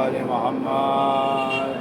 آل محمد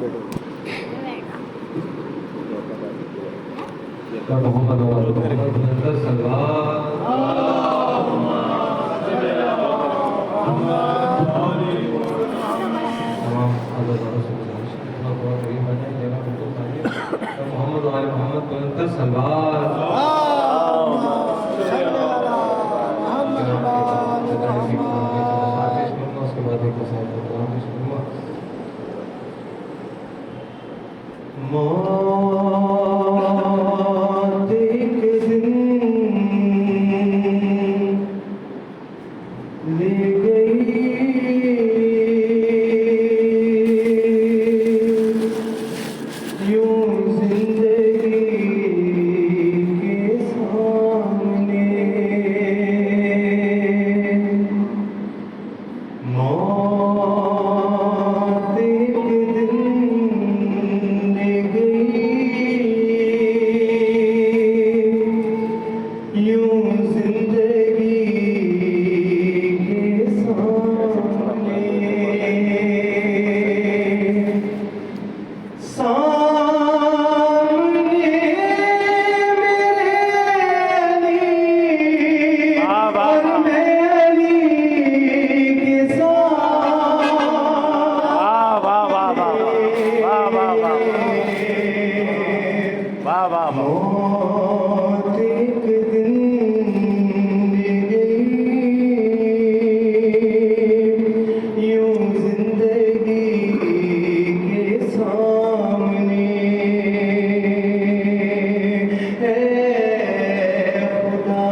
محمد محمد سلام محمد محمد موت ایک دن لے گئی یوں زندگی کے سامنے موت ایک دن لے گئی یوں زندگی کے سامنے سامنے میرے علی اور میں علی کے ساتھ موت ایک دن لے گئی یوں زندگی کے سامنے اے خدا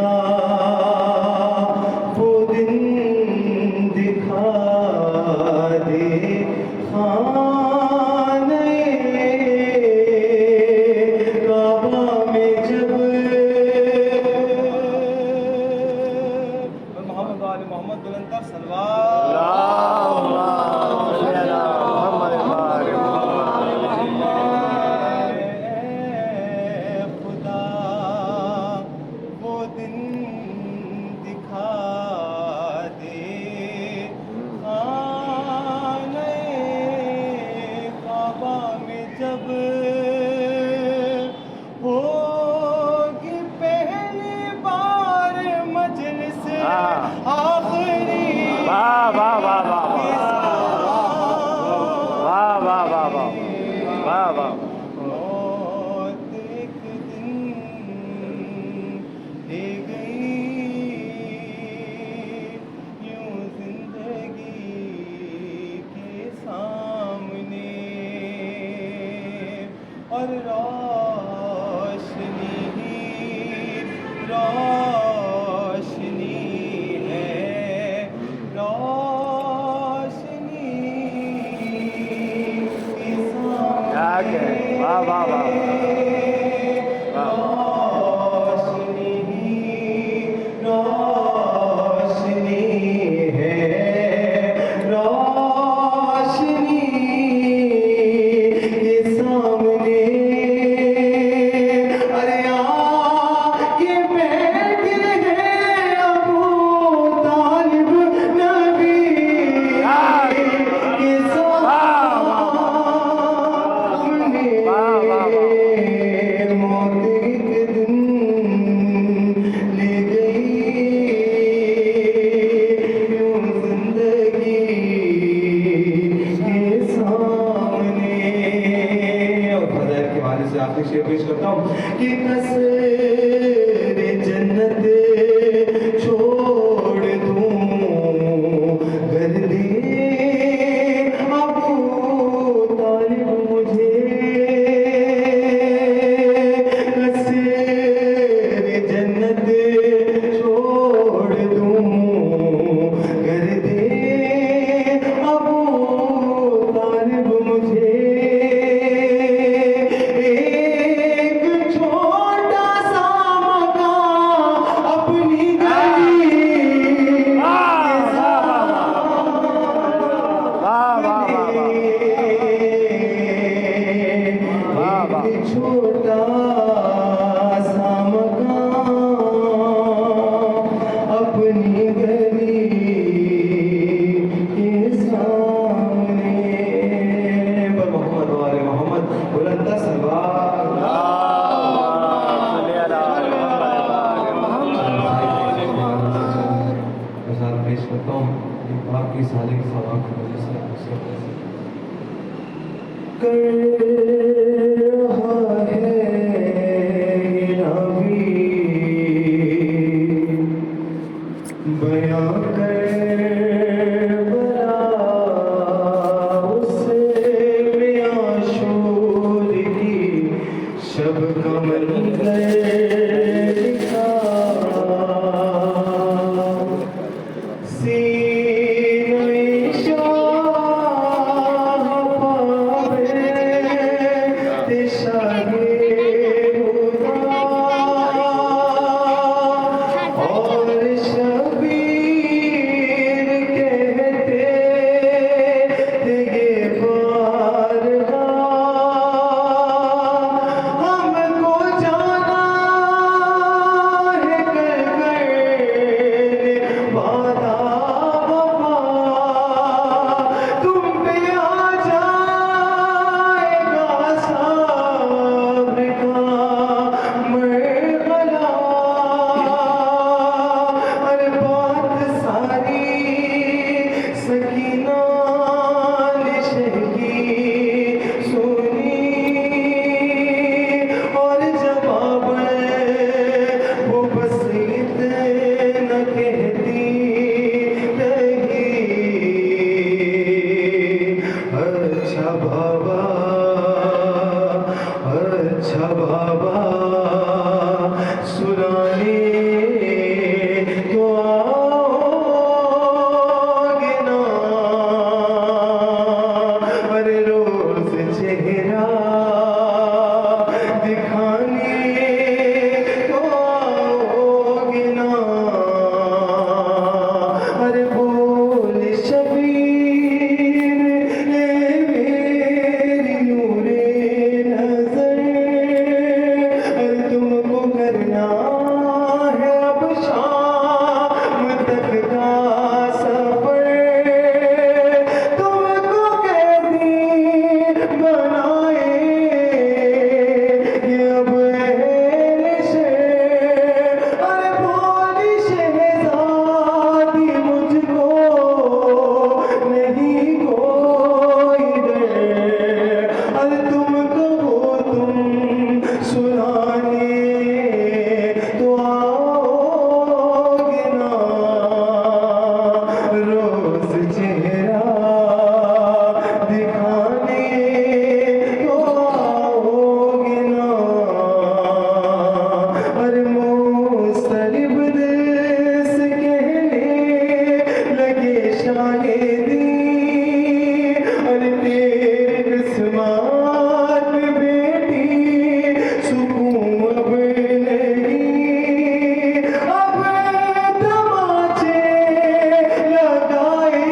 وہ دن دکھا دے خانے کعبہ میں جب محمد وآل محمد بلندر خدا وہ دن دکھا دے خانے کعبہ میں جب ہوگی پہلی بار مجلس آخری موت ایک دن لے گئی یوں زندگی کے سامنے اور روشنی ہی روشنی ہے خواہش کرتا ہوں کہ باقی سالے کی ثواب کی وجہ سے اس کا کر رہا ہے راوی بیاں کربلا اس میاں شور کی شب کا منظر لکھا سینہ شاہ پاوے شاہ خدا اور شبیر کہتے تھے یہ بارگاہ ہم کو جانا ہے کر کر وعدہ وفا تم پہ آ جائے گا صبر کا مرحلہ ہر بات ساری سکینہ نے شہ کی سنی اور جواب وہ بس اتنا کہتی رہی اچھا بابا سنانے تو آؤگے نا ہر روز چہرہ دکھانے تو آؤگے نا ہر بول شبیر اے میری نور نظر تم کو کرنا ہے اب شام تک کا سفر تم کو قیدی بنائے یہ اب اہل شہر ارے بولی شہزادی مجھ کو نہیں کوئی ڈر ارے تم کہو تم سنانے تو آؤگے نا روز چہرہ دکھانے تو آؤگے نا ارے مسترب دل سے کہنے لگے شاہدی ارے تیرے قسمات میں بیٹی سکون اب نہیں اب تماچے لگائے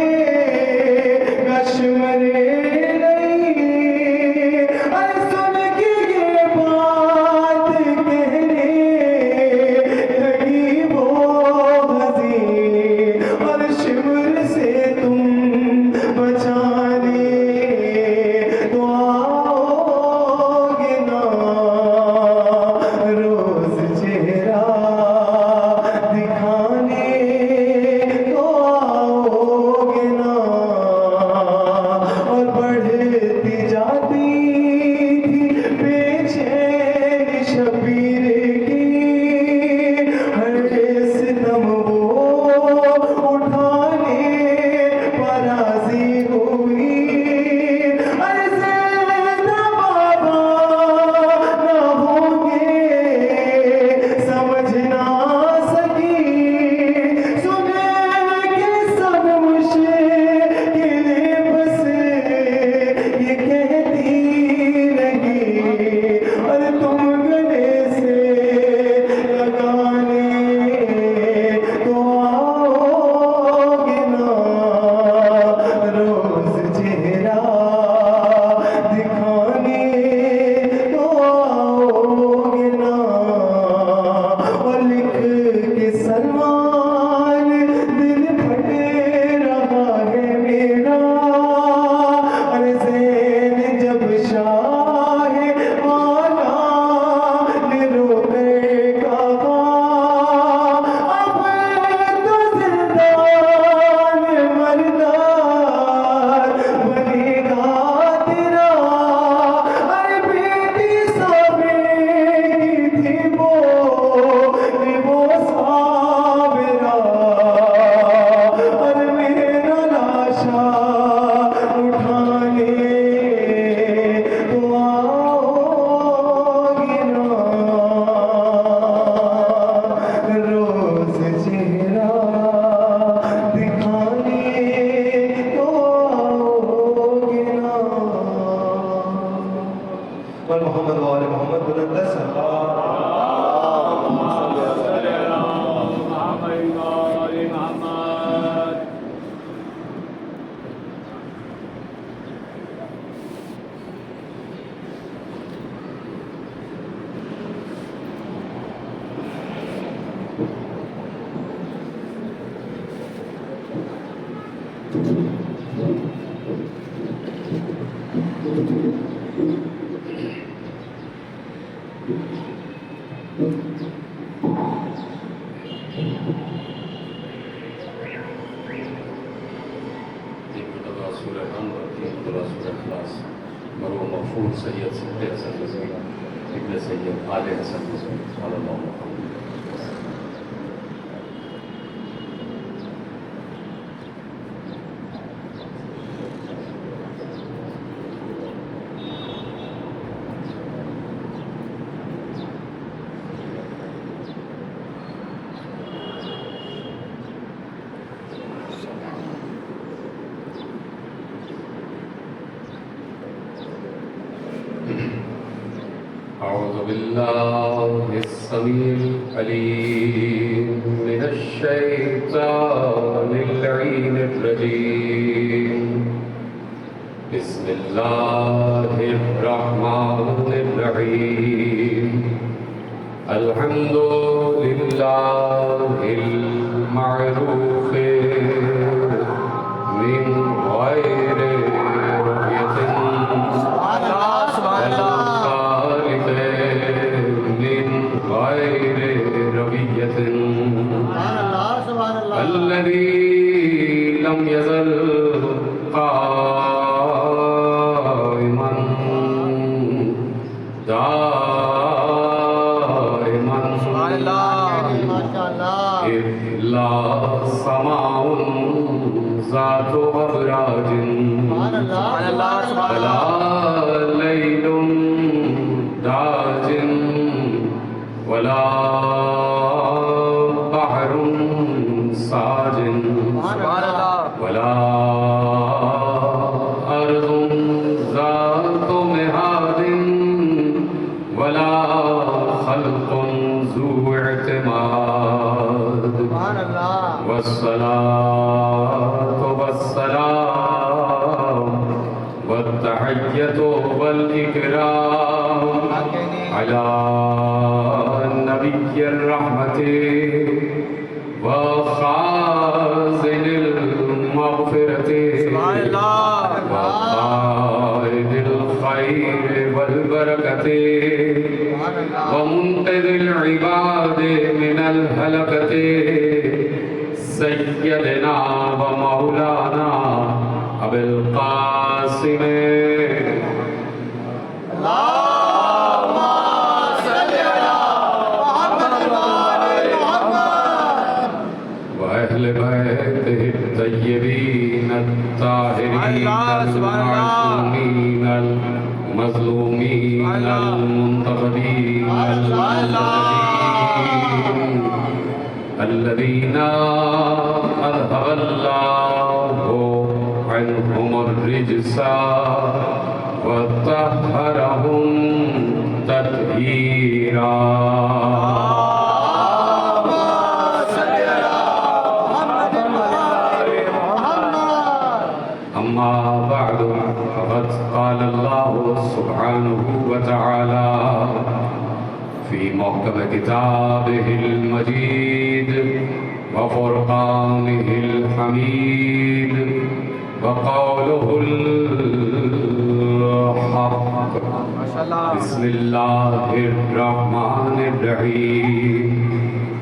کشمرے نہیں ارے سن کے یہ بات کہنے لگی وہ حزین اور شمر سے تم سورہ الرحمن اور سورہ اخلاص مرحوم مغفور سید صدیق حسن رضوی ابن سید آل حسن رضوی صلی اللہ علیہ وسلم. أعوذ بالله السميع العليم من الشيطان اللعين الرجيم. بسم الله الرحمن الرحيم. الحمد لله المعروف من غير رؤية غير ربية الذي لم يزل قائما دائما إذ لا سماء ذات أبراج ولا ليل داج ولا بحر ساج ولا أرض ذات مهاد ولا خلق ذو اعتماد. والصلاة والسلام والتحية والإكرام على نبي الرحمة وخازن المغفرة وقائد الخير والبركة ومنقذ العباد من الهلكة سيدنا ومولانا أبي القاسم وأهل بيته الطيبين الطاهرين المعصومين المظلومين المنتخبين الذين أذهب الله عنهم الرجس وطهرهم تطهيرا. أما بعد فقد قال الله سبحانه وتعالى في محكم كتابه المجيد وفرقانه الحميد وقوله الحق. بسم الله الرحمن الرحيم.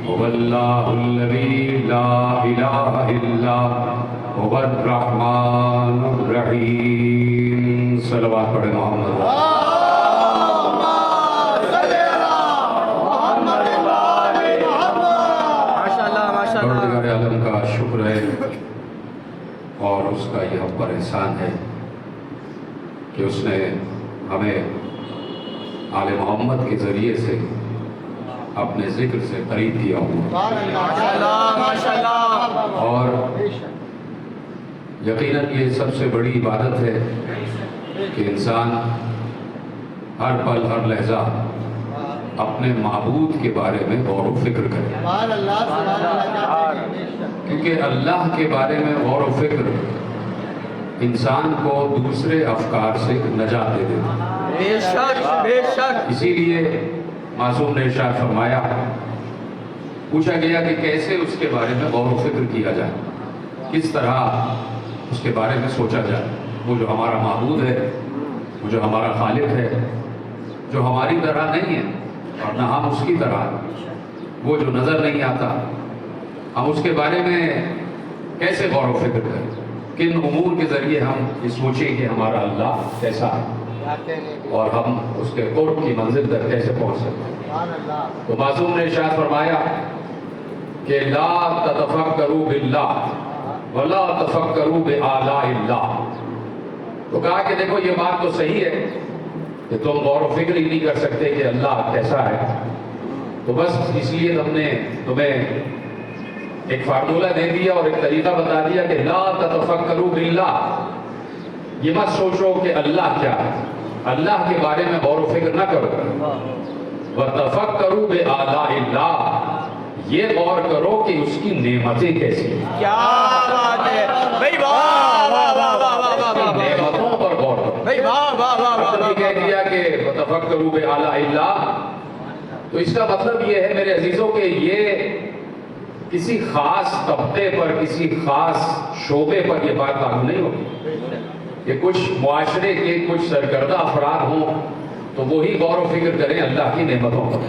هو الله الذي لا إله إلا هو الرحمن الرحيم. صلوات پڑھے محمد. پروردگار عالم کا شکر ہے اور اس کا یہ ہم پر احسان ہے کہ اس نے ہمیں آل محمد کے ذریعے سے اپنے ذکر سے قریب کیا ہوا. اور یقیناً یہ سب سے بڑی عبادت ہے کہ انسان ہر پل ہر لحظہ اپنے معبود کے بارے میں غور و فکر کرے. کیونکہ اللہ کے بارے میں غور و فکر انسان کو دوسرے افکار سے نجات دے دیتا. اسی لیے معصوم نے ارشاد فرمایا، پوچھا گیا کہ کیسے اس کے بارے میں غور و فکر کیا جائے، کس طرح اس کے بارے میں سوچا جائے. وہ جو ہمارا معبود ہے، وہ جو ہمارا خالق ہے، جو ہماری طرح نہیں ہے اور نہ ہم اس کی طرح، وہ جو نظر نہیں آتا، ہم اس کے بارے میں کیسے غور و فکر کریں. کن امور کے ذریعے ہم یہ سوچیں کہ ہمارا اللہ کیسا ہے اور ہم اس کے قرب کی منزل تک کیسے پہنچ سکتے ہیں. تو معصوم نے ارشاد فرمایا کہ لا تتفکروا باللہ ولا تفکروا بآلاء اللہ. تو کہا کہ دیکھو یہ بات تو صحیح ہے کہ تم غور و فکر ہی نہیں کر سکتے کہ اللہ کیسا ہے، تو بس اس لیے ہم نے تمہیں ایک فارمولہ دے دیا اور ایک طریقہ بتا دیا کہ لا تتفکروا باللہ. یہ مت سوچو کہ اللہ کیا ہے، اللہ کے بارے میں غور و فکر نہ کرو. وتفکروا بآلاء اللہ، یہ غور کرو کہ اس کی نعمتیں کیسی ہیں. کیا بات ہے بھائی، واہ واہ واہ واہ واہ واہ واہ نعمتوں پر غور کرو. بھائی، واہ واہ واہ واہ مطلب یہ کہہ دیا کہ وتفکروا بآلاء اللہ، تو اس کا مطلب یہ ہے میرے عزیزوں کہ یہ کسی خاص طبقے پر، کسی خاص شعبے پر یہ بات لاگو نہیں ہوتی کہ کچھ معاشرے کے کچھ سرکردہ افراد ہوں تو وہی غور و فکر کریں اللہ کی نعمتوں پر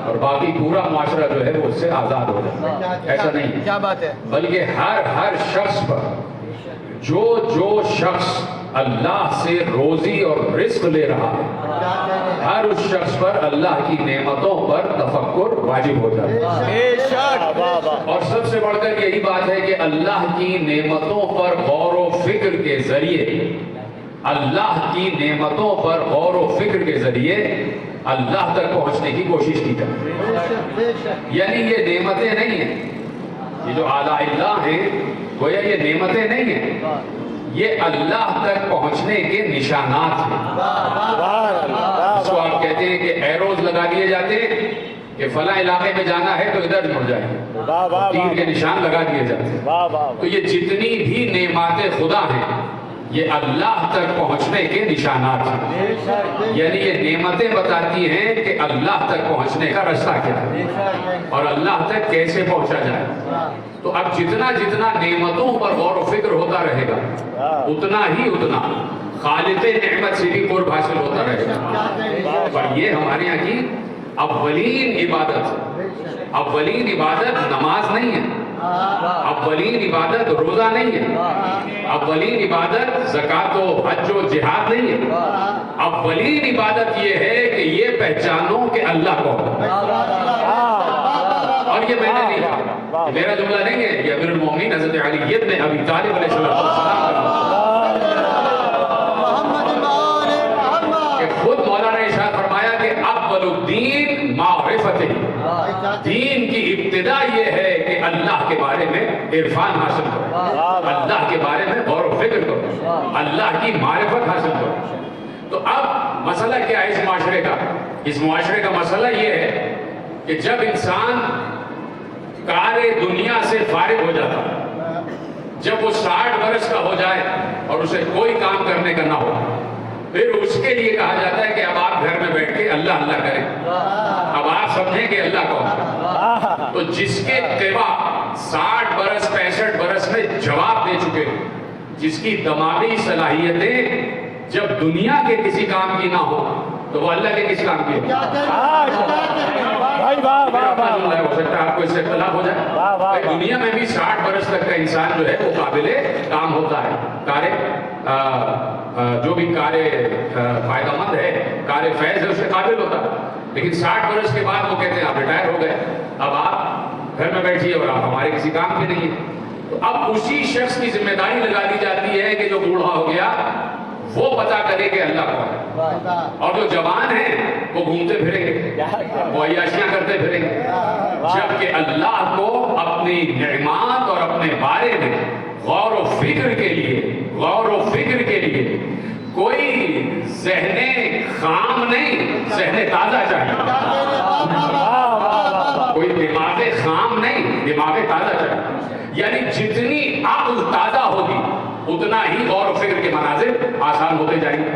اور باقی پورا معاشرہ جو ہے وہ اس سے آزاد ہو جائے. ایسا نہیں ہے، کیا بات ہے. بلکہ ہر شخص پر جو شخص اللہ سے روزی اور رزق لے رہا ہے، ہر اس شخص پر اللہ کی نعمتوں پر تفکر واجب ہو جاتا ہے. بے شک. اور سب سے بڑھ کر یہی بات ہے کہ اللہ کی نعمتوں پر غور و فکر کے ذریعے، اللہ کی نعمتوں پر غور و فکر کے ذریعے اللہ تک پہنچنے کی کوشش کی جائے. یعنی یہ نعمتیں نہیں ہیں، یہ جو آلاء اللہ ہیں گویا یہ نعمتیں نہیں ہیں، یہ اللہ تک پہنچنے کے نشانات ہیں. اس کو آپ کہتے ہیں کہ ایروز لگا دیے جاتے ہیں کہ فلاں علاقے میں جانا ہے تو ادھر مڑ جائیے، تیر کے نشان لگا دیے جاتے ہیں. تو یہ جتنی بھی نعمات خدا ہیں یہ اللہ تک پہنچنے کے نشانات ہیں. یعنی یہ نعمتیں بتاتی ہیں کہ اللہ تک پہنچنے کا راستہ کیا ہے اور اللہ تک کیسے پہنچا جائے. تو اب جتنا نعمتوں پر غور و فکر ہوتا رہے گا اتنا خالق نعمت سے بھی قرب حاصل ہوتا رہے گا. پر یہ ہمارے یہاں کی اولین عبادت نماز نہیں ہے، اولین عبادت روزہ نہیں ہے، اولین عبادت زکوٰۃ و حج و جہاد نہیں ہے. اولین عبادت یہ ہے کہ یہ پہچانو کہ اللہ کون ہے. اور یہ میں نے نہیں کہا، میرا جملہ نہیں ہے، یہ امیر المومنین حضرت علی ابن ابی طالب علیہ السلام کہ خود مولانا نے ارشاد فرمایا کہ اول الدین معرفت، دین کی ابتدا یہ ہے کہ اللہ کے بارے میں عرفان حاصل کرو، اللہ کے بارے میں غور و فکر کرو، اللہ کی معرفت حاصل کرو. تو اب مسئلہ کیا ہے اس معاشرے کا مسئلہ یہ ہے کہ جب انسان کار دنیا سے فارغ ہو جاتا، جب وہ 60 برس کا ہو جائے اور اسے کوئی کام کرنے کا نہ ہو، پھر اس کے لیے کہا جاتا ہے کہ اب آپ گھر میں بیٹھ کے اللہ کریں. اب آپ سمجھیں کہ اللہ کون ہے. تو جس کے قبا 60 برس 65 برس میں جواب دے چکے، جس کی دماغی صلاحیتیں جب دنیا کے کسی کام کی نہ ہو تو وہ اللہ کے کس کام کی ہو. ہو سکتا ہے آپ کو اس سے اختلاف ہو جائے. دنیا میں بھی 60 برس تک کا انسان جو ہے وہ قابل کام ہوتا ہے، جو بھی کار فائدہ مند ہے، کار فیض ہے، اس سے قابل ہوتا ہے. لیکن 60 برس کے بعد وہ کہتے ہیں آپ ریٹائر ہو گئے، اب آپ گھر میں بیٹھیے اور آپ ہمارے کسی کام کے نہیں ہیں. تو اب اسی شخص کی ذمہ داری لگا دی جاتی ہے کہ جو بوڑھا ہو گیا وہ پتا کرے کہ اللہ کون ہے، اور جو جوان ہیں وہ گھومتے پھریں گے، وہ عیاشیاں کرتے پھریں گے. جبکہ اللہ کو اپنی نعمات اور اپنے بارے میں غور و فکر کے لیے کوئی ذہن خام نہیں، ذہن تازہ چاہیے. کوئی دماغ خام نہیں، دماغ تازہ چاہیے. یعنی جتنی عقل تازہ ہوگی اتنا ہی غور و فکر کے مناظر آسان ہوتے جائیں گے.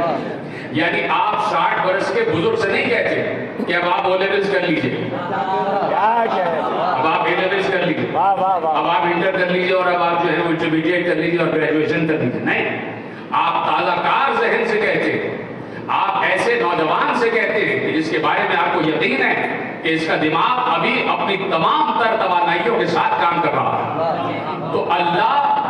یعنی آپ 60 برس کے بزرگ سے نہیں کہتے کہ اب آپ او لیولز کر لیجئے، اب آپ اے لیولز کر لیجئے، اب آپ انٹر کر لیجئے، اور اب آپ جو ہے وہ انٹرمیڈیٹ کر لیجئے اور گریجویشن کر لیجئے. نہیں، آپ تازہ کار ذہن سے کہتے ہیں، آپ ایسے نوجوان سے کہتے ہیں کہ جس کے بارے میں آپ کو یقین ہے کہ اس کا دماغ ابھی اپنی تمام تر توانائیوں کے ساتھ کام کر رہا ہے. تو اللہ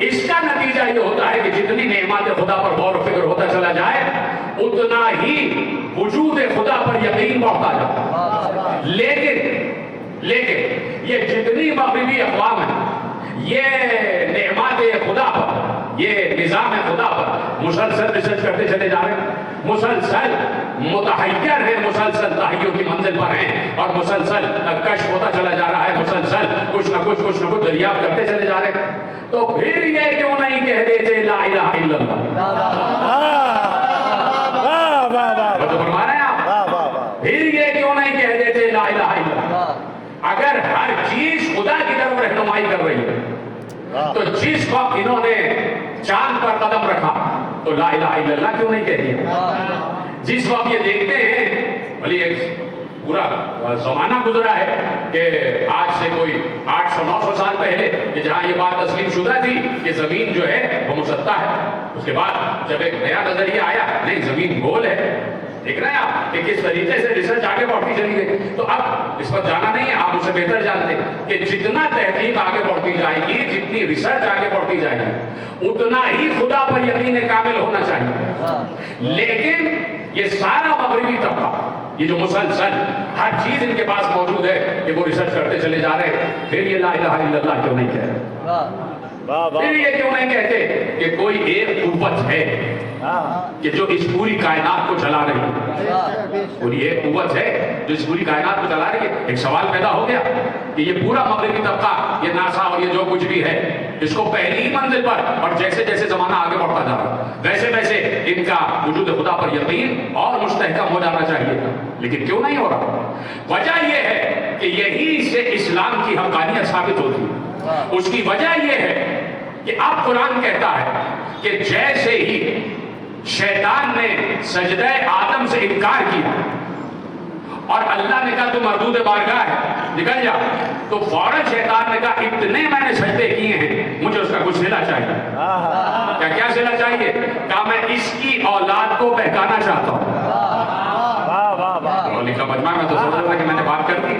اس کا نتیجہ یہ ہوتا ہے کہ جتنی نعمت خدا پر غور و فکر ہوتا چلا جائے اتنا ہی وجود خدا پر یقین بڑھتا جاتا ہے۔ لیکن یہ جتنی مغربی اقوام ہیں یہ نعمت خدا پر، یہ نظام خدا پر مسلسل ریسرچ کرتے چلے جا رہے ہیں، مسلسل متحیر ہیں، مسلسل تحیوں کی منزل پر ہیں اور مسلسل کشف ہوتا چلا جا رہا ہے، مسلسل کچھ نہ کچھ دریافت کرتے چلے جا رہے ہیں۔ تو پھر یہ کیوں نہیں کہہ دیتے لا الہ الا اللہ؟ تو فرما رہے ہیں آپ، پھر یہ کیوں نہیں کہہ دیتے لا الہ الا اللہ؟ اگر ہر چیز خدا کی طرف رہنمائی کر رہی ہے تو جس وقت انہوں نے چاند پر قدم رکھا تو لا الہ الا اللہ کیوں نہیں کہہ دیا؟ جس وقت یہ دیکھتے ہیں بھلی ایک پورا زمانہ گزرا ہے کہ آج سے کوئی 800-900 سال پہلے کہ جہاں یہ بات تسلیم شدہ تھی کہ زمین جو ہے وہ مسطح ہے، اس کے بعد جب ایک نیا نظریہ آیا نہیں زمین گول ہے، دیکھ رہے ہیں آپ کہ کس طریقے سے ریسرچ آگے بڑھتی چلی گئی۔ تو اب اس پر جانا نہیں ہے، آپ اسے بہتر جانتے ہیں کہ جتنا تحقیق آگے بڑھتی جائے گی، جتنی ریسرچ آگے بڑھتی جائے گی، اتنا ہی خدا پر یقین کامل ہونا چاہیے۔ لیکن یہ سارا مغربی طبقہ، یہ جو مسلسل ہر چیز ان کے پاس موجود ہے کہ وہ ریسرچ کرتے چلے جا رہے ہیں، پھر یہ لا الہ الا اللہ کیوں نہیں کہہ رہے؟ پھر یہ کیوں نہیں کہتے کہ کوئی ایک قوت ہے کہ جو اس پوری کائنات کو چلا رہی ہے، کوئی ایک قوت ہے جو اس پوری کائنات کو چلا رہی ہے؟ ایک سوال پیدا ہو گیا کہ یہ پورا مغربی طبقہ، یہ ناسا اور یہ جو کچھ بھی ہے، اس کو پہلی ہی منزل پر اور جیسے جیسے زمانہ آگے بڑھتا جا رہا ہے ویسے ویسے ان کا وجود خدا پر یقین اور مستحکم ہو جانا چاہیے تھا، لیکن کیوں نہیں ہو رہا؟ وجہ یہ ہے کہ یہی سے اسلام کی حقانیت ثابت ہوتی ہے۔ اس کی وجہ یہ ہے کہ اب قرآن کہتا ہے کہ جیسے ہی شیطان نے سجدہ آدم سے انکار کیا اور اللہ نے کہا تو مردود بارگاہ ہے نکل جا، تو فوراً شیطان نے کہا اتنے میں نے سجدے کیے ہیں مجھے اس کا کچھ صلہ چاہیے۔ کیا صلہ چاہیے؟ کہا میں اس کی اولاد کو بہکانا چاہتا ہوں۔ لکھا مجمع میں تو سمجھ رہا کہ میں نے بات کر دی۔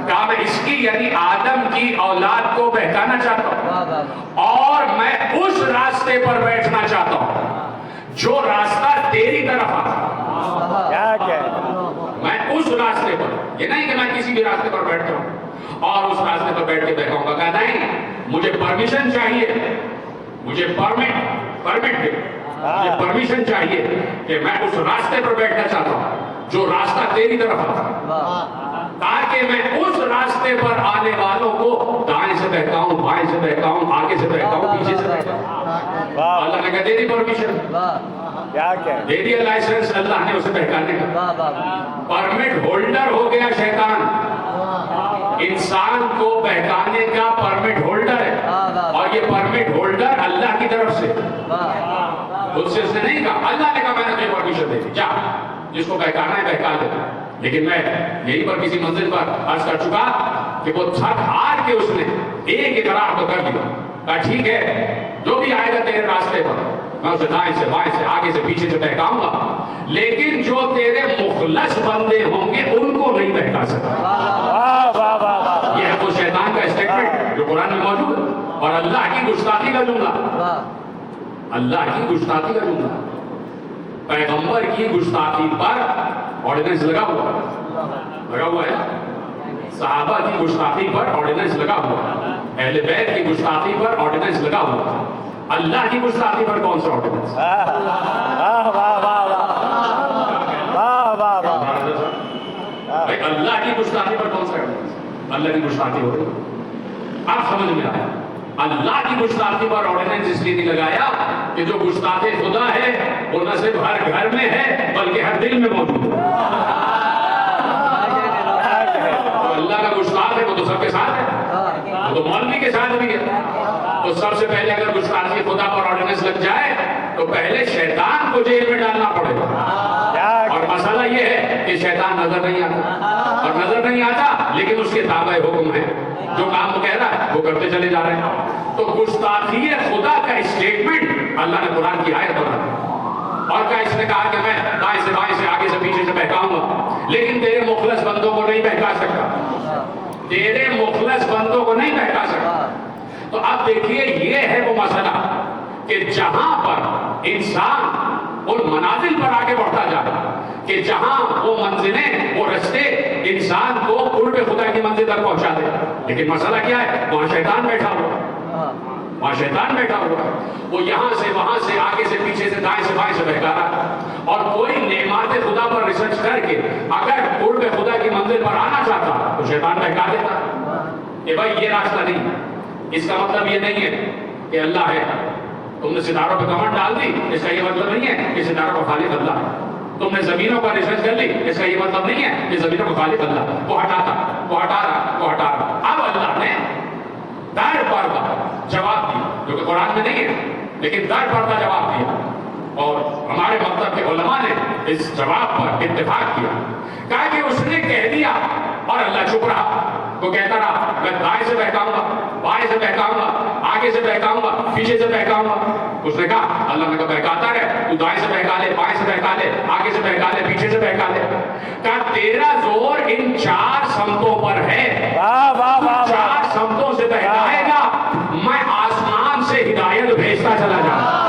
کہا میں اس کی یعنی آدم کی اولاد کو بہکانا چاہتا ہوں اور میں اس راستے پر بیٹھنا چاہتا ہوں جو راستہ تیری طرف آتا، میں اس راستے پر، یہ نہیں کہ میں کسی بھی راستے پر بیٹھتا ہوں اور اس راستے پر بیٹھ کے بیٹھاؤں گا۔ کہا نہیں، مجھے پرمیشن چاہیے، مجھے پرمٹ دے، مجھے پرمیشن چاہیے کہ میں اس راستے پر بیٹھنا چاہتا ہوں جو راستہ تیری طرف آتا، تاکہ میں اس راستے پر آنے والوں کو دائیں سے بہکاؤں، بائیں سے بہکاؤں، آگے سے بہکاؤں، پیچھے سے بہکاؤں۔ اللہ نے کہا دے دی پرمیشن، دے دیا لائسنس اللہ نے اسے بہکانے کا۔ پرمٹ ہولڈر ہو گیا شیطان، انسان کو بہکانے کا پرمٹ ہولڈر ہے، اور یہ پرمٹ ہولڈر اللہ کی طرف سے، خود سے اس نے نہیں کہا، اللہ نے کہا میں نے تجھے پرمیشن دے دی، جا جس کو بہکانا ہے بہکا دے۔ لیکن میں یہیں پر کسی منزل پر عرض کر چکا کہ وہ تھک ہار کے اس نے ایک اقرار تو کر دیا، کہا ٹھیک ہے جو بھی آئے گا تیرے راستے پر میں اسے دائیں سے بائیں سے آگے سے پیچھے سے بہکاؤں گا، لیکن جو تیرے مخلص بندے ہوں گے ان کو نہیں بہکا سکتا۔ یہ ہے وہ شیطان کا اسٹیٹمنٹ جو قرآن میں موجود ہے، اور اللہ کی گستاخی کا جملہ، اللہ کی گستاخی کا جملہ، پیغمبر کی گستاخی پر آرڈیننس لگا ہوا ہے، صحابہ کی گستاخی پر آرڈیننس لگا ہوا ہے، اہل بیت کی گستاخی پر آرڈیننس لگا ہوا ہے، اللہ کی گستاخی پر کون سا آرڈیننس؟ اللہ کی گستاخی پر کون سا آرڈیننس؟ اللہ کی گستاخی ہو رہی ہے، آپ سمجھ میں آیا؟ اللہ کی گستاخی پر آرڈیننس اس لیے نہیں لگایا کہ جو گستاخ خدا ہے وہ نہ صرف ہر گھر میں ہے بلکہ ہر دل میں موجود ہے۔ تو اللہ کا گستاخ ہے وہ تو سب کے ساتھ ہے، وہ تو مولوی کے ساتھ بھی ہے۔ تو سب سے پہلے اگر گستاخی خدا پر آرڈیننس لگ جائے تو پہلے شیطان کو جیل میں ڈالنا پڑے گا، اور مسئلہ یہ ہے کہ شیطان نظر نہیں آتا، اور نظر نہیں آتا لیکن اس کے تابع حکم ہے، جو کام وہ کہہ رہا ہے وہ کرتے چلے جا رہے ہیں۔ تو گستاخی خدا کا اسٹیٹمنٹ اللہ نے قرآن کی آیت بنا دی، اور کیا اس نے کہا کہ میں دائیں سے بائیں سے آگے سے پیچھے سے بہکاؤں گا، لیکن تیرے مخلص بندوں کو نہیں بہکا سکتا، تیرے مخلص بندوں کو نہیں بہکا سکتا۔ تو اب دیکھیے یہ ہے وہ مسئلہ کہ جہاں پر انسان ان منازل پر آگے بڑھتا جائے کہ جہاں وہ منزلیں وہ رستے انسان کو قرب خدا کی منزل تک پہنچا دے، لیکن مسئلہ کیا ہے؟ وہاں شیطان بیٹھا ہوا، وہاں شیطان بیٹھا ہوا، وہ یہاں سے وہاں سے آگے سے پیچھے سے دائیں سے بائیں سے بہکا رہا ہے، اور کوئی نعمات خدا پر ریسرچ کر کے اگر قرب خدا کی منزل پر آنا چاہتا تو شیطان بہکا دیتا کہ بھائی یہ راستہ نہیں، اس کا مطلب یہ نہیں ہے کہ اللہ ہے، تم نے ستاروں پہ کمنٹ ڈال دی، اس کا یہ مطلب نہیں ہے کہ ستاروں کا خالق اللہ ہے، تم نے زمینوں پر ریسرچ کر لی، اس کا یہ مطلب نہیں ہے کہ زمینوں کا خالق اللہ ہے، وہ ہٹا رہا۔ اب اللہ نے دائر پردہ جواب دیا، جو کہ قرآن میں نہیں ہے لیکن دائر پردہ جواب دیا، اور ہمارے مکتب کے علماء نے اس جواب پر اتفاق کیا، کہا کہ اس نے کہہ دیا اور اللہ چپ رہا، وہ کہتا رہا میں دائیں سے بہکاؤں گا، بائیں سے بہکاؤں گا، آگے سے بہکاؤں گا، پیچھے سے بہکاؤں گا۔ اس نے کہا اللہ نے کہا بہکاتا رہے، تو دائیں سے بہکا لے، بائیں سے بہکا لے، آگے سے بہکا لے، پیچھے سے بہکا لے۔ کہا تیرا زور ان 4 سمتوں پر ہے، تو 4 سمتوں سے بہکائے گا، میں آسمان سے ہدایت بھیجتا چلا جاؤں۔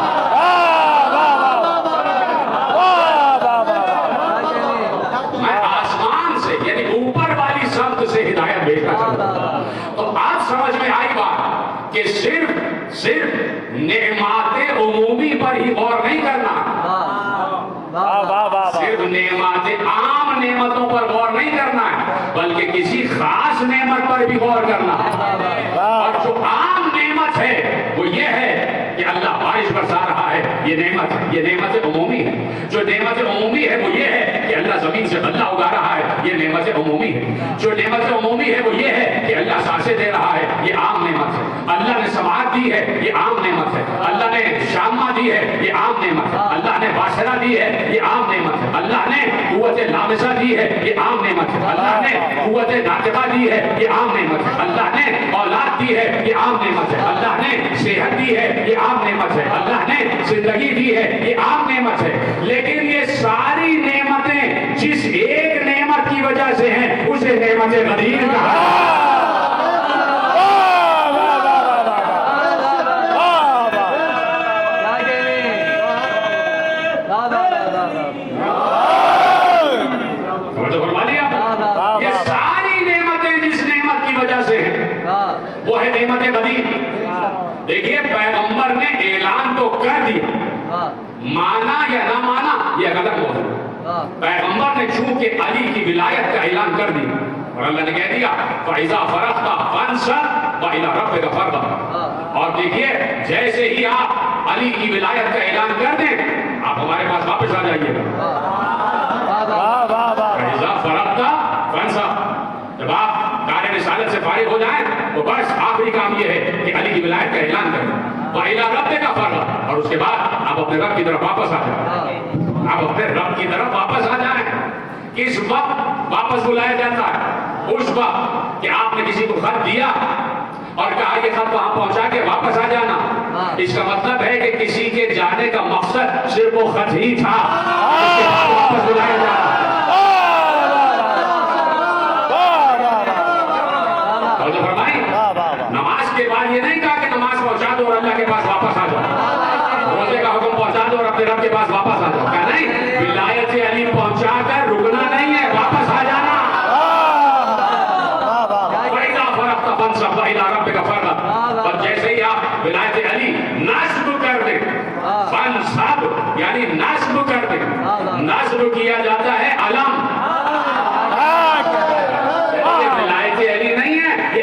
میں آسمان سے یعنی اوپر والی سمت سے ہدایت بھیجتا چلا جاؤں۔ تو آپ سمجھ میں آئی بات کہ صرف نعمات عمومی پر ہی غور نہیں کرنا، صرف نعمات عام نعمتوں پر غور نہیں کرنا ہے، بلکہ کسی خاص نعمت پر بھی غور کرنا ہے، اور جو عام نعمت ہے وہ یہ ہے کہ اللہ بارش برسا رہا ہے، یہ نعمت ہے، یہ نعمت عمومی ہے۔ جو نعمت عمومی ہے وہ یہ ہے کہ اللہ زمین سے غلہ اگا رہا ہے، یہ نعمت عمومی ہے۔ جو نعمت عمومی ہے وہ یہ ہے کہ اللہ سانسیں دے رہا ہے، یہ عام نعمت ہے۔ اللہ نے سماعت دی ہے، یہ عام نعمت ہے۔ اللہ نے شامہ دی ہے، یہ عام نعمت ہے۔ اللہ نے باشرہ دی ہے، یہ عام نعمت ہے۔ اللہ نے قوت لامسہ دی ہے، یہ عام نعمت ہے۔ اللہ نے قوت ناطقہ دی ہے، یہ عام نعمت ہے۔ اللہ نے اولاد دی ہے، یہ عام نعمت ہے۔ اللہ نے صحت دی ہے، یہ عام نعمت ہے۔ اللہ نے زندگی دی ہے، یہ عام نعمت ہے۔ لیکن یہ ساری نعمتیں جس ایک نعمت کی وجہ سے ہیں اسے نعمت غدیر کہا ہے۔ یہ ساری نعمتیں جس نعمت کی وجہ سے ہیں وہ ہے نعمت غدیر۔ دیکھیے پیغمبر نے اعلان تو کر دیا، مانا یا نہ مانا یہ غلط موضوع ہے۔ پیغمبر نے چونکہ علی کی ولایت کا اعلان کر دیا اور اللہ نے کہہ دیا فَإِذَا فَرَغْتَ فَانْصَبْ وَإِلَىٰ رَبِّكَ فَارْغَب، اور دیکھیے جیسے ہی آپ علی کی ولایت کا اعلان کر دیں آپ ہمارے پاس واپس آ جائیے گا۔ فَإِذَا فَرَغْتَ فَانْصَبْ، جب آپ کار رسالت سے فارغ ہو جائیں تو بس آخری کام یہ ہے کہ علی کی ولایت کا اعلان کریں، وَإِلَىٰ رَبِّكَ فَارْغَب، اور اس کے بعد آپ اپنے رب کی طرف واپس آ جائیں، آپ اپنے رب کی طرف واپس آ جائیں۔ کس وقت واپس بلایا جاتا ہے؟ اس وقت کہ آپ نے کسی کو خط دیا اور کہا یہ خط وہاں پہنچا کے واپس آ جانا، اس کا مطلب ہے کہ کسی کے جانے کا مقصد صرف وہ خط ہی تھا، اس کے بعد واپس بلایا جانا۔ نماز کے بعد یہ نہیں کہا کہ نماز پہنچا دو اور اللہ کے پاس واپس آ جاؤ، روزے کا حکم پہنچا دو اور اپنے رب کے پاس واپس آ جاؤ، کہا نہیں، ولایت علی پہنچا کر رکنا نہیں ہے، واپس آ جانا۔ فَإِذَا فَرَغْتَ فَانْصَبْ وَإِلَىٰ رَبِّكَ فَارْغَب، اور جیسے ہی آپ ولایت علی نصب کر دیں، فَانْصَبْ یعنی نصب کر دیں، نصب کیا جاتا ہے علم،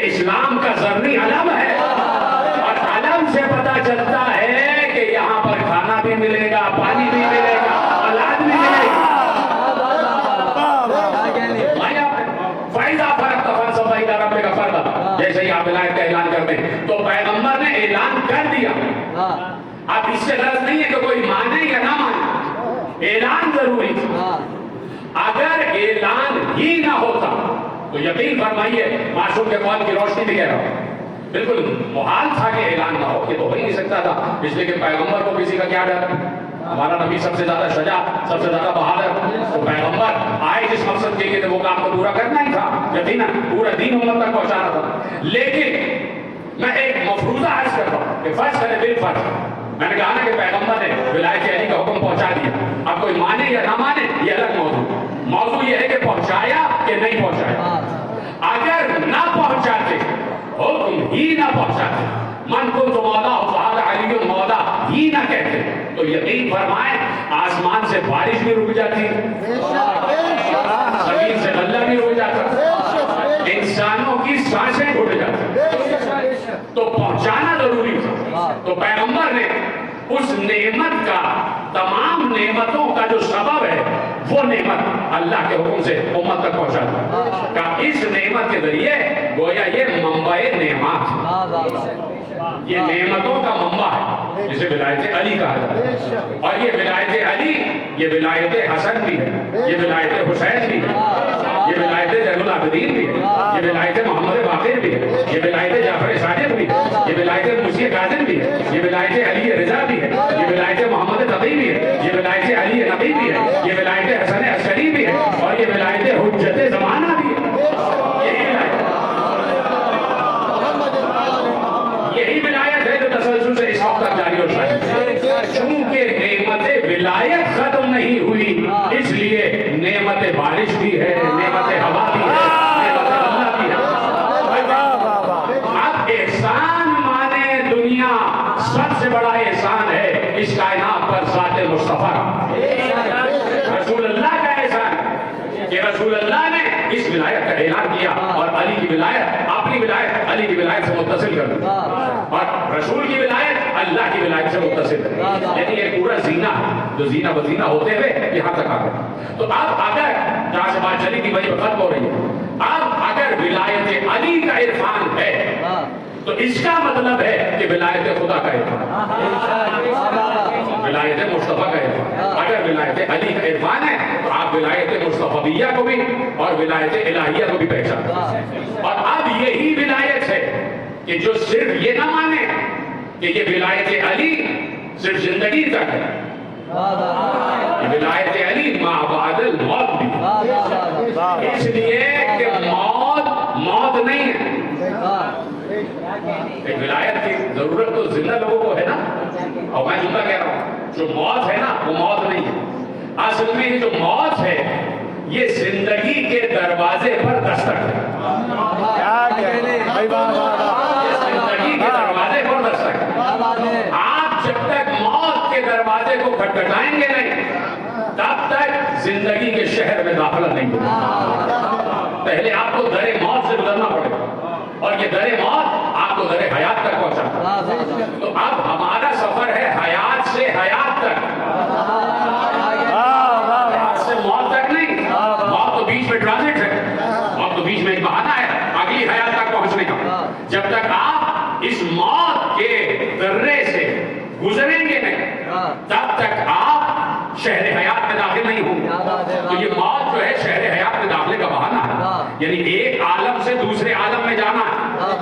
اسلام کا ضروری علم ہے، اور علم سے پتہ چلتا ہے کہ یہاں پر کھانا بھی ملے گا، پانی بھی ملے گا، اولاد بھی ملے گا۔ فَإِذَا فَرَغْتَ فَانْصَبْ وَإِلَىٰ رَبِّكَ فَارْغَب، جیسے ہی آپ ولایت کا اعلان کرتے ہیں تو پیغمبر نے اعلان کر دیا۔ اب اس سے غرض نہیں ہے کہ کوئی مانے یا نہ مانے، اعلان ضروری تھا۔ اگر اعلان ہی نہ ہوتا تو یقین فرمائیے معصوم کے قول کی روشنی بھی کہہ رہا ہوں، بالکل محال تھا کہ اعلان نہ ہو، یہ تو ہو ہی نہیں سکتا تھا، اس لیے کہ پیغمبر کو کسی کا کیا ڈر، ہمارا نبی سب سے زیادہ شجاع، سب سے زیادہ بہادر، تو پیغمبر آئے جس مقصد کے لیے تو وہ کام کو پورا کرنا ہی تھا، یقیناً پورا دین امت تک پہنچانا تھا۔ لیکن میں ایک مفروضہ عرض کرتا ہوں کہ فرض کرے بالفرض میں نے کہا نا کہ پیغمبر نے ولایت علی کا حکم پہنچا دیا. اب کوئی مانے یا نہ مانے یہ الگ موضوع یہ ہے کہ پہنچایا کہ نہیں پہنچایا. اگر نہ پہنچاتے حکم ہی نہ پہنچاتے من کو تو مولا فہد علی مولا ہی نہ کہتے تو یقین فرمائیں آسمان سے بارش بھی رک جاتی, زمین سے غلہ بھی رک جاتا, انسانوں کی سانسیں گھٹ جاتی. تو پہنچانا ضروری تھا. تو پیغمبر نے اس نعمت کا, تمام نعمتوں کا جو سبب ہے وہ نعمت اللہ کے حکم سے امت تک پہنچا دیا. کہ اس نعمت کے ذریعے گویا یہ منبع نعمت, یہ نعمتوں کا منبع ہے جسے ولایت علی کہا جاتا ہے. اور یہ ولایت علی, یہ ولایت حسن بھی ہے, یہ ولایت حسین بھی ہے, یہ ولایت زین العابدین بھی ہے, یہ ولایت محمد باقر بھی ہے, یہ ولایت جعفر صادق بھی ہے, یہ ولایت مسیح کاظم بھی ہے, یہ ولایت علی رضا بھی ہے, یہ ولایت محمد تقی بھی ہے, یہ ولایت علی نقی بھی ہے, یہ ولایت حسن عسکری بھی ہے, اور یہ ولایت حجت زمانہ بھی ہے. یہی ولایت ہے جو تسلسل سے اس وقت تک جاری اور شاہد. چونکہ نعمت ولایت ختم نہیں ہوئی اس لیے نعمت بارش بھی ہے, نعمت ہوا بھی ہے, نعمت اللہ بھی ہے. اب احسان مانے دنیا سب سے بڑا احسان ہے اس کائنات پر ذات مصطفیٰ کا, رسول اللہ کا احسان کہ رسول اللہ نے اس ولایت کا اعلان کیا اور علی کی ولایت, اپنی ولایت علی کی ولایت سے متصل کر دی, اور رسول کی ولایت اللہ کی ولایت سے متصل ہے. یعنی یہ پورا زینہ جو زینہ وزینہ ہوتے ہوئے یہاں تک آ گئے. تو اب اگر جہاں سے بات چلی تھی وہی ختم ہو رہی ہے. اب اگر ولایت علی کا عرفان ہے تو اس کا مطلب ہے کہ ولایت خدا کا عرفان, ولایت مصطفیٰ کا عرفان. اگر ولایت علی کا عرفان ہے تو آپ ولایت مصطفیٰ کو بھی اور ولایت الہیہ کو بھی پہچانتے. اور اب یہی ولایت ہے کہ جو صرف یہ نہ مانے کہ یہ ولایت علی صرف زندگی تک ہے, یہ ولایت علی ما بعد الموت بھی, اس لیے کہ موت نہیں ہے. ایک ولایت کی ضرورت تو زندہ لوگوں کو ہے نا, اور میں جملہ کہہ رہا ہوں جو موت ہے نا وہ موت نہیں ہے. اصل میں جو موت ہے یہ زندگی کے دروازے پر دستک ہے, زندگی کے دروازے پر دستک ہے. آپ جب تک موت کے دروازے کو کھٹکھٹائیں گے نہیں تب تک زندگی کے شہر میں داخلہ نہیں ہوگا. پہلے آپ کو در موت سے گزرنا پڑے گا, اور یہ در موت آپ کو در حیات تک پہنچاتا. تو اب ہمارا سفر ہے حیات سے حیات تک, حیات سے موت تک نہیں. موت تو بیچ میں ٹرانزٹ ہے, موت تو بیچ میں ایک بہانہ ہے اگلی حیات تک پہنچنے کا. جب تک آپ اس موت کے درے سے گزریں گے نہیں تب تک آپ شہر حیات میں داخل نہیں ہوں گے. تو یہ موت جو ہے شہر حیات میں داخلے کا بہانہ ہے. یعنی ایک عالم سے دوسرے عالم میں جانا ہے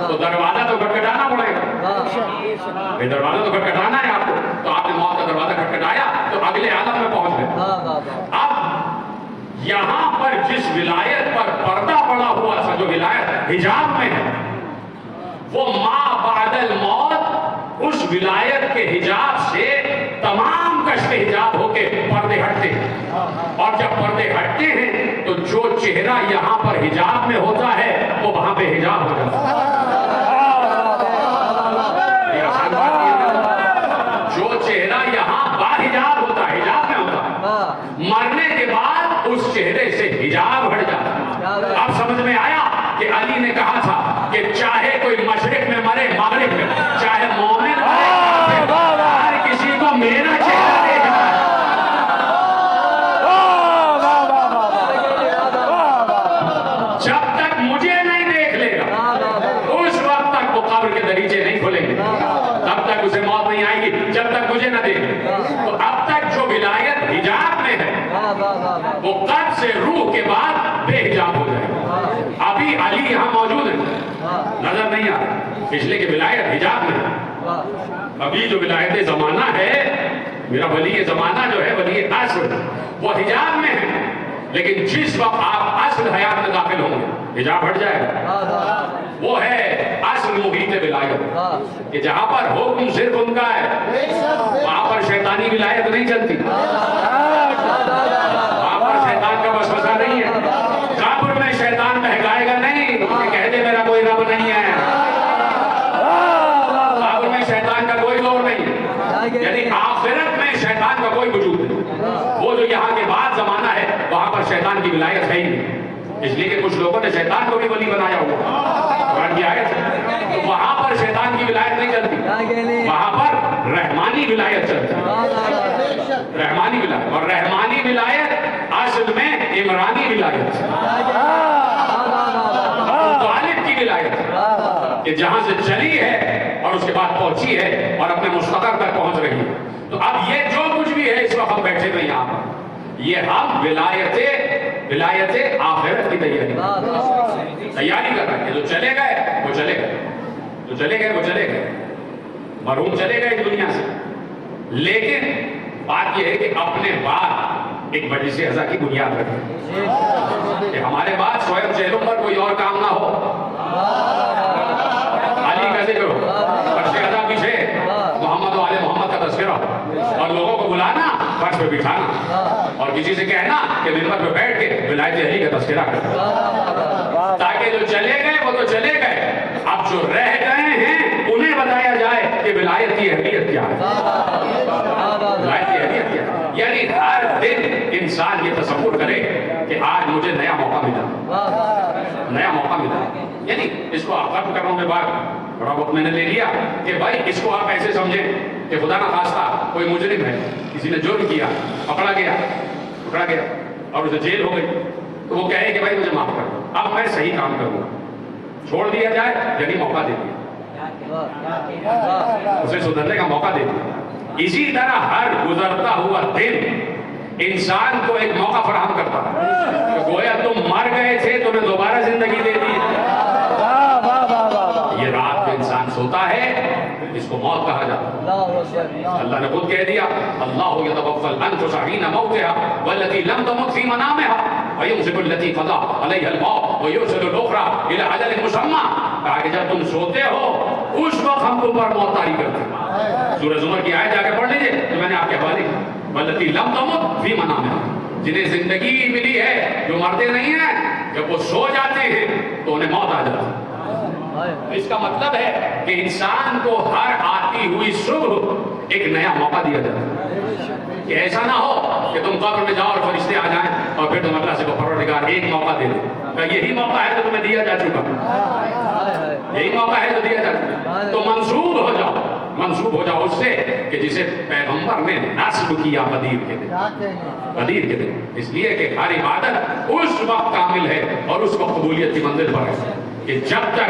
تو دروازہ تو کھٹکھٹانا پڑے گا, یہ دروازہ تو کھٹکھٹانا ہے آپ کو. تو آپ نے موت کا دروازہ کھٹکھٹایا تو اگلے عالم میں پہنچ گئے. اب یہاں پر جس ولایت پر پردہ پڑا ہوا تھا, جو ولایت حجاب میں ہے, وہ ما بعد الموت اس ولایت کے حجاب سے تمام کشف حجاب ہو کے پردے ہٹتے ہیں. اور جب پردے ہٹتے ہیں تو جو چہرہ یہاں پر حجاب میں ہوتا ہے وہ وہاں پہ حجاب ہو جاتا ہے. جو چہرہ یہاں باحجاب ہوتا ہے, حجاب میں ہوتا ہے, مرنے کے بعد اس چہرے سے حجاب ہٹ جاتا ہے. اب سمجھ میں آیا کہ علی نے کہا تھا کہ چاہے کوئی مشرق میں مرے مغرب میں, چاہے مومن مرے, ہر کسی کو میرا چہرہ دیکھنا ہے. جب تک مجھے نہیں دیکھ لے گا اس وقت تک وہ قبر کے دریچے نہیں کھلیں گے, تب تک اسے موت نہیں آئے گی جب تک مجھے نہ دیکھ لے. تو اب تک جو ولایت حجاب میں ہے وہ قد سے روح کے بعد بے حجاب ہو جائے گا. ابھی علی یہاں موجود ہے, نظر نہیں آ رہا, اس لیے کہ ولایت حجاب میں ہے. ابھی جو ولایت زمانہ ہے, میرا ولی زمانہ جو ہے ولی عصر, وہ حجاب میں ہے. لیکن جس وقت آپ اصل حیات میں داخل ہوں گے حجاب ہٹ جائے گا. وہ ہے اصل محیط ولایت کہ جہاں پر حکم صرف ان کا ہے وہاں پر شیطانی ولایت نہیں چلتی, وہاں پر شیطان کا وسوسہ نہیں ہے. قبر میں شیطان بہکائے گا نہیں کہ کہہ دے میرا کوئی رب نہیں ہے. قبر میں شیطان کا کوئی دور نہیں ہے, یعنی آخرت میں شیطان کا کوئی وجود نہیں. وہ جو یہاں کے بعد زمانہ ہے وہاں پر شیطان کی ولایت ہے ہی نہیں, اس لیے کہ کچھ لوگوں نے شیطان کو بھی ولی بنایا ہوا قرآن کی آیت ہے. تو وہاں پر شیطان کی ولایت نہیں چلتی, وہاں پر رحمانی ولایت چلتی ہے. رحمانی ولایت, اور رحمانی ولایت اصل میں عمرانی ولایت طالب کی ولایت کہ جہاں سے چلی ہے اور اس کے بعد پہنچی ہے اور اپنے مستقر تک پہنچ رہی ہے. تو اب یہ جو کچھ بھی ہے اس وقت ہم بیٹھے ہوئے یہاں پر, یہ ہم ولایت آخرت کی تیاری کر رہے ہیں. جو چلے گئے وہ چلے گئے, جو چلے گئے وہ چلے گئے, مرحوم چلے گئے اس دنیا سے. لیکن بات یہ ہے کہ اپنے بعد ایک مجلس ازا کی بنیاد رکھیں کہ ہمارے بعد شعیب چہروں پر کوئی اور کام نہ ہو. علی کا ذکر ہو, فرش ازا پیچھے محمد و آل محمد کا تذکرہ ہو, اور لوگوں کو بلانا فرش پہ بٹھانا, اور کسی سے کہنا کہ منبر پہ بیٹھ کے ولایت علی کا تذکرہ کرنا, تاکہ جو چلے گئے وہ تو چلے گئے, اب جو رہ گئے ہیں انہیں بتایا جائے کہ ولایت کی اہمیت کیا ہے. ولایت کی اہمیت کیا ہے, یعنی ہر دن انسان یہ تصور کرے کہ آج مجھے نیا موقع ملا. یعنی اس کو ختم کرنے میں بات بڑا وقت میں نے لے لیا کہ بھائی اس کو آپ ایسے سمجھیں کہ خدا نہ خواستہ کوئی مجرم ہے, کسی نے جرم کیا, پکڑا گیا اور اسے جیل ہو گئی, تو وہ کہے کہ بھائی مجھے معاف کر دو, اب میں صحیح کام کروں گا, چھوڑ دیا جائے یعنی موقع دے دیا, اسے سدھرنے کا موقع دے دیا. اسی طرح ہر گزرتا ہوا دن انسان کو ایک موقع فراہم کرتا ہے. گویا تم مر گئے تھے تمہیں دوبارہ زندگی دے دی. یہ رات میں انسان سوتا ہے اس کو موت کہا جاتا ہے. اللہ نے خود کہہ دیا اللہ یتوفی الانفس حین موتها والتي لم تمت في منامها ويمسك التي قضى عليها الموت ويرسل الاخرى الى اجل مسمى. کہ جب تم سوتے ہو اس وقت ہم تم پر موت طاری کرتے ہیں. سورہ زمر کی آیت جا کے پڑھ لیجئے تو میں نے آپ کے حوالے کی, والتي لم تمت في منامها, جنہیں زندگی ملی ہے جو مرتے نہیں ہیں, جب وہ سو جاتے ہیں تو انہیں موت آ جاتی ہے. اس کا مطلب ہے کہ انسان کو ہر آتی ہوئی صبح ایک نیا موقع دیا جاتا ہے کہ ایسا نہ ہو کہ تم قبر میں جاؤ اور فرشتے آ جائیں اور پھر تم اللہ سے پروردگار ایک موقع دے دے. یہی موقع ہے تو تمہیں دیا جا چکا, یہی موقع ہے تو دیا جا چکا. تو منسوب ہو جاؤ اس سے کہ جسے پیغمبر نے نصب کیا قدیر کے دن. اس لیے کہ ہر عبادت اس وقت کامل ہے اور اس وقت قبولیت کی منزل پر ہے کہ جب تک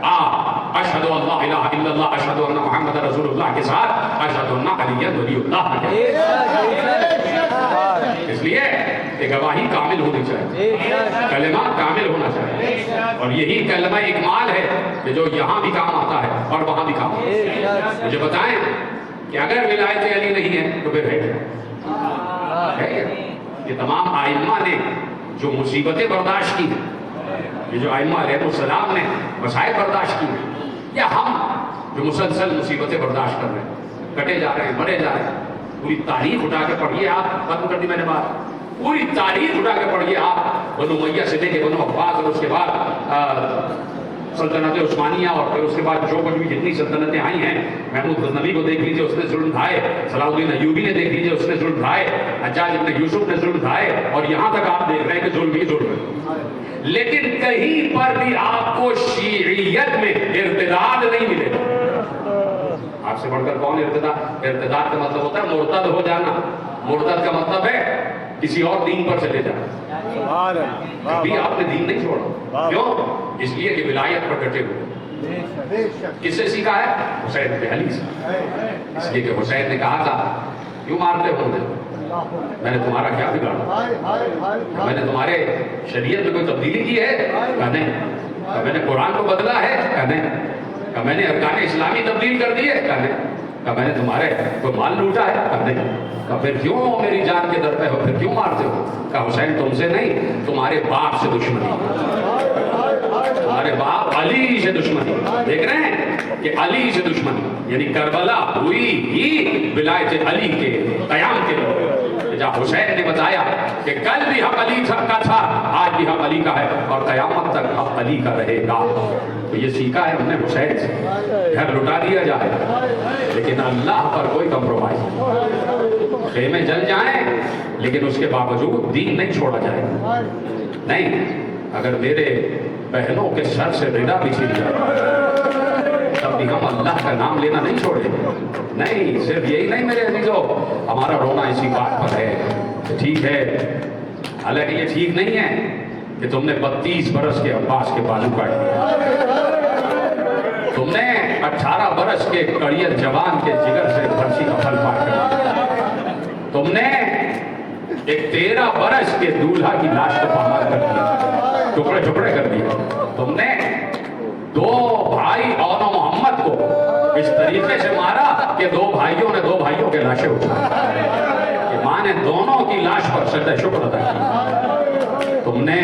آپ اشہد اللہ الہ الا اللہ اشہد ان محمد رسول اللہ کے ساتھ اشہد ان علی ولی اللہ ہے. اس لیے کہ گواہی کامل ہونی چاہیے, کلمہ کامل ہونا چاہیے, اور یہی کلمہ اکمال ہے کہ جو یہاں بھی کام آتا ہے اور وہاں بھی کام آتا ہے. مجھے بتائیں کہ اگر ولایت علی نہیں ہے تو پھر ہے کیا؟ یہ تمام ائمہ نے جو مصیبتیں برداشت کی ہیں, یہ جو ائمہ علیہ السلام نے مسائل برداشت کی ہیں, یا ہم جو مسلسل مصیبتیں برداشت کر رہے ہیں, کٹے جا رہے ہیں, مرے جا رہے ہیں, پوری تاریخ اٹھا کے پڑھیے آپ, ختم کر دی میں نے بات, پوری تاریخ اٹھا کے پڑھیے آپ, بنو امیہ سے لے کے بنو عباس اور اس کے بعد سلطنت عثمانیہ اور پھر اس کے بعد جو کچھ بھی جتنی سلطنتیں آئی ہیں, محمود غزنوی کو دیکھ لیجیے اس نے ظلم ڈھائے, صلاح الدین ایوبی نے دیکھ لیجیے اس نے ظلم ڈھائے, حجاج ابن یوسف نے ظلم ڈھائے, اور یہاں تک آپ دیکھ رہے ہیں کہ ظلم ہی ظلم ہے. لیکن کہیں پر بھی آپ کو شیعیت میں ارتداد نہیں ملے گا. آپ سے بڑھ کر کون ارتداد؟ ارتداد کا مطلب ہوتا ہے مرتد ہو جانا. مرتد کا مطلب ہے کسی اور دین پر چلے جانا. کبھی آپ نے دین نہیں چھوڑا. کیوں؟ اس لیے کہ ولایت پر ڈٹے ہوئے. کس سے سیکھا ہے؟ حسین بن علی سے. اس لیے کہ حسین نے کہا تھا کیوں مارتے ہو مجھے, میں نے تمہارا کیا بگاڑا؟ میں نے تمہارے شریعت میں کوئی تبدیلی کی ہے؟ کہا نہیں. میں نے قرآن کو بدلا ہے؟ کہا نہیں. میں نے ارکان اسلامی تبدیل کر دی ہے؟ کہا نہیں. کہا میں نے تمہارے کوئی مال لوٹا ہے؟ کہا نہیں۔ کہا پھر کیوں میری جان کے در پہ ہو، پھر کیوں مارتے ہو؟ کہا حسین تم سے نہیں، تمہارے باپ سے دشمنی، تمہارے باپ علی سے دشمنی۔ دیکھ رہے ہیں کہ علی سے دشمنی، یعنی کربلا ہوئی ہی ولایت علی کے قیام کے لیے۔ جہاں حسین نے بتایا کہ کل بھی حق علی کا تھا، آج بھی حق علی کا ہے، اور قیامت تک حق علی کا رہے گا۔ تو یہ سیکھا ہے ہم نے حسین سے۔ گھر لٹا دیا جائے لیکن اللہ پر کوئی کمپرومائز نہیں، خیمے جل جائیں لیکن اس کے باوجود دین نہیں چھوڑا جائے۔ نہیں، اگر میرے بہنوں کے سر سے ردا بھی چھن جائے تب بھی ہم اللہ کا نام لینا نہیں چھوڑیں۔ نہیں، صرف یہی نہیں میرے عزیزو، ہمارا رونا اسی بات پر ہے۔ ٹھیک ہے، حالانکہ یہ ٹھیک نہیں ہے کہ تم نے 32 برس کے عباس کے بازو کاٹ دیے، تم نے 18 برس کے کڑیت جوان کے جگر سے پھنسی کا پھل پار کر دیا، تم نے ایک 13 برس کے دولہا کی لاش کو پامال کر دیا، ٹکڑے ٹکڑے کر دیا، تم نے 2 بھائی اون و محمد کو اس طریقے سے مارا کہ 2 بھائیوں نے 2 بھائیوں کے لاشیں اٹھائیں، کہ ماں نے دونوں کی لاش پر سجدہ شکر ادا کیا، تم نے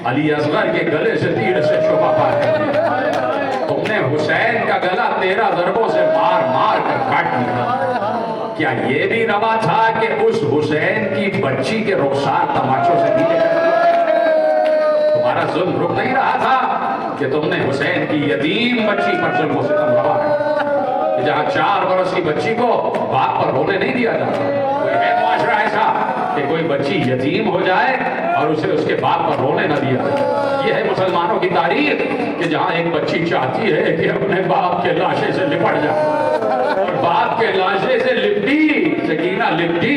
علی اصغر کے گلے سے تیر سے شعبہ پار کر دیا، تم نے حسین کا گلا 13 ضربوں سے مار مار کر کاٹ دیا۔ کیا یہ بھی روا تھا کہ اس حسین کی بچی کے رخسار تماچوں سے نیچے کر دیا؟ تمہارا ظلم رک نہیں رہا تھا کہ تم نے حسین کی یتیم بچی پر ظلم و ستم روا ہے، کہ جہاں 4 برس کی بچی کو باپ پر رونے نہیں دیا جاتا۔ کوئی ہے معاشرہ ایسا کہ کوئی بچی یتیم ہو جائے اور اسے اس کے باپ پر رونے نہ دیا جائے؟ یہ ہے مسلمانوں کی تاریخ کہ جہاں ایک بچی چاہتی ہے کہ اپنے باپ کے لاشے سے لپٹ جائے، اور باپ کے لاشے سے لپٹی، سکینہ لپٹی،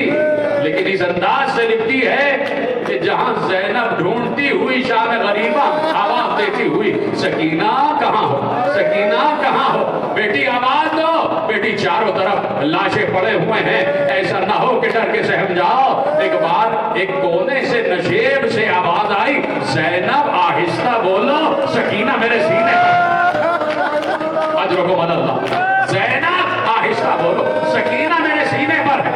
لیکن اس انداز سے لپٹی ہے کہ جہاں زینب ڈھونڈتی ہوئی شام غریبہ آواز دیتی ہوئی سکینہ کہاں ہو، سکینہ کہاں ہو، بیٹی آواز دو، بیٹی چاروں طرف لاشیں پڑے ہوئے ہیں، ایسا نہ ہو کہ ڈر کے سہم جاؤ۔ ایک بار ایک کونے سے نشیب سے آواز آئی، زینب آہستہ بولو، سکینہ میرے سینے پر، اجرکم اللہ، زینب آہستہ بولو، سکینہ میرے سینے پر ہے۔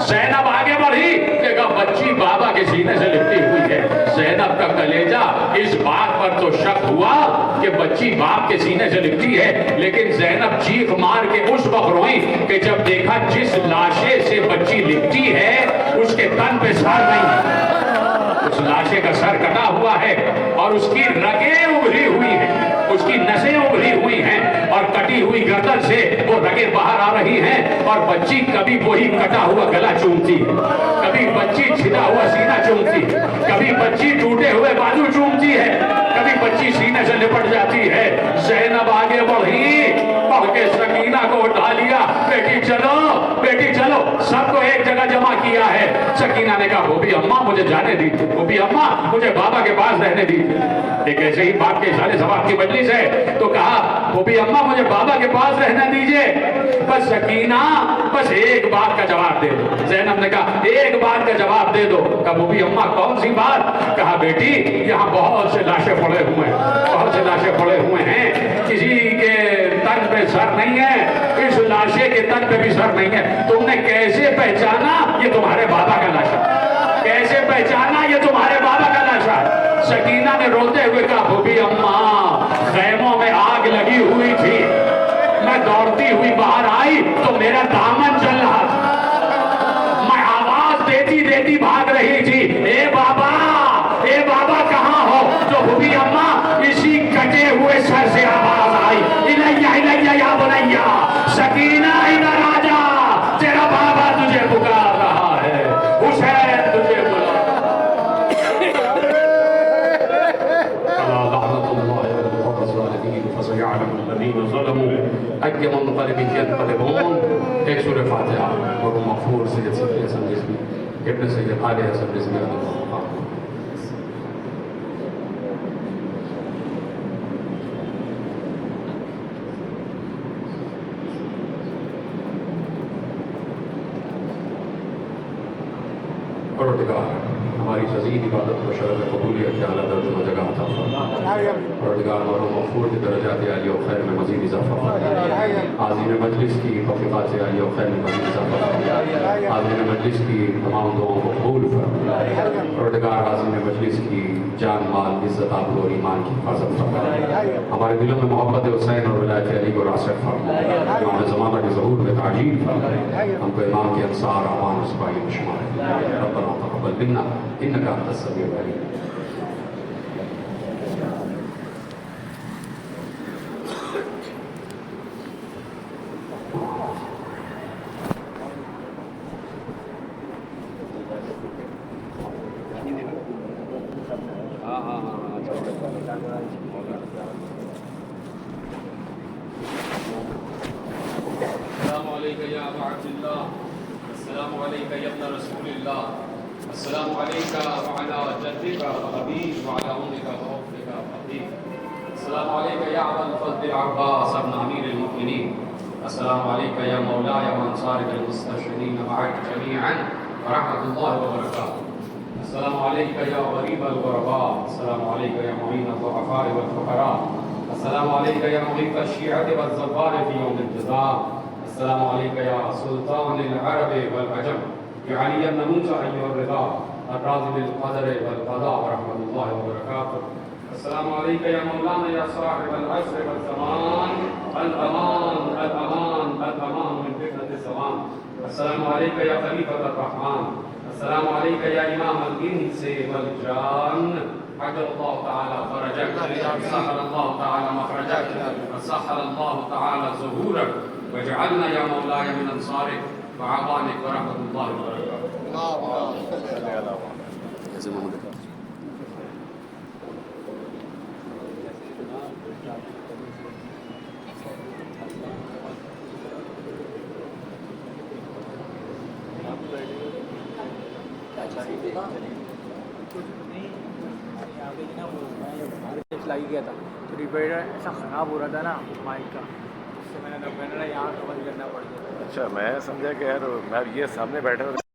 زینب آگے بڑھی، دیکھا بچی بابا کے سینے سے لپٹی ہوئی ہے۔ زینب کا کلیجہ اس بات پر تو شک ہوا کہ بچی باپ کے سینے سے لپٹی ہے، لیکن زینب چیخ مار کے اس وقت روئی کہ جب دیکھا جس لاشے سے بچی لپٹی ہے اس کے تن پہ سر نہیں ہے، اس لاشے کا سر کٹا ہوا ہے اور اس کی رگیں ابھری ہوئی ہیں، اس کی نسیں ابھری ہوئی ہیں، اور کٹی ہوئی گردن سے وہ رگیں باہر آ رہی ہیں، اور بچی کبھی وہی کٹا ہوا گلا چومتی ہے، کبھی بچی چھدا ہوا سینہ چومتی ہے، کبھی بچی ٹوٹے ہوئے بازو چومتی ہے، کبھی بچی سینے سے لپٹ جاتی ہے۔ زینب آگے بڑھی، پڑھ کے سکینہ کو اٹھا لیا، بیٹی چلو، بیٹی چلو، سب کو ایک جگہ جمع کیا ہے۔ سکینہ نے کہا بوبی اماں مجھے جانے دیجیے، بوبی اماں مجھے بابا کے پاس رہنے دیجیے۔ ایک ایسے ہی باپ کے اشارے ثواب کی مجلس ہے تو کہا بوبی اماں مجھے بابا کے پاس رہنے دیجیے، بس سکینہ بس ایک بات کا جواب دے دو۔ زینب نے کہا ایک بات کا جواب دے دو۔ کہا بوبی اماں کون سی بات؟ کہا بیٹی یہاں بہت سے لاشیں پڑے ہوئے ہیں، بہت سے لاشیں پڑے ہوئے ہیں، کسی کے تن پہ سر نہیں ہے، اس لاشے کے تن پہ بھی سر نہیں ہے، تم نے کیسے پہچانا یہ تمہارے بابا کا لاشا؟ کیسے پہچانا یہ تمہارے بابا کا لاشا؟ سکینہ نے روتے ہوئے کہا بوبی اماں خیموں میں آگ لگی ہوئی تھی، میں دوڑتی ہوئی باہر آئی تو میرا دامن جل رہا تھا، میں آواز دیتی دیتی بھاگ رہی تھی، اے بابا کہاں ہو؟ تو بوبی اماں اسی کٹے ہوئے سر سے آواز آئی، الیہ الیہ یا بنیا، سکینہ ادھر آ جا، تیرا بابا تجھے پکار رہا ہے، حسین تجھے بلا اي منقلب ينقلبون۔ ایک سورہ فاتحہ اور مغفور سید صدیق حسن رضوی ابن سید قاری حسن رضوی رضی اللہ عنہ۔ پروردگار ہماری جزید عبادت و شرف قبولیت کے اعلیٰ درجوں میں جگہ عطا فرما پروردگار معلوم مغفور کی درجات عالی و خیر میں مزید اضافہ فرما حاضرین مجلس کی توفیقات عالی و خیر میں مزید اضافہ فرما حاضرین مجلس کی تمام دعاؤں کو قبول فرما پروردگار حاضرین مجلس کی جان مال عزت آبرو اور ایمان کی حفاظت فرما ہمارے دلوں میں محبت حسین اور ولایت علی کو راسخ فرما امام زمانہ کے ظہور میں تعجیل فرما ہم کو امام کے انصار اعوان و سپاہی میں شمار ربنا تقبل منا انک انت السمیع العلیم. السلام عليك يا أبا عبد الله السلام عليك يا ابن رسول الله السلام عليك وعلى جدك وأبيك وعلى أمك وأختك وأخيك السلام عليك يا أبا الفضل العباس ابن أمير المؤمنين السلام عليك يا مولاي وأنصارك المستشهدين معك جميعا ورحمة الله وبركاته السلام عليك يا غريب الغرباء السلام عليك يا معين الضعفاء والفقراء السلام عليك يا مغيث الشيعة والزوار في يوم الجزاء السلام عليك يا سلطان العرب والعجم يا علي النموذج أيها الرضا الراضي بالقدر والقضاء ورحمة الله وبركاته السلام عليك يا مولانا يا صاحب العصر والزمان الأمان الأمان الأمان من فتنة الزمان السلام عليك يا خليفة الرحمن السلام عليك يا إمام الإنس والجان عجل الله تعالى فرجك سهل الله تعالى مخرجك وسهل الله تعالى ظهورك واجعلنا يا مولاي من أنصارك وعوانك ورحمة الله وبركاته. لگ گیا تھا تو ریپیٹر ایسا خراب ہو رہا تھا نا مائک کا اس سے میں نے یہاں بند کرنا پڑ گیا. اچھا میں سمجھا کہ یار میں یہ سامنے بیٹھا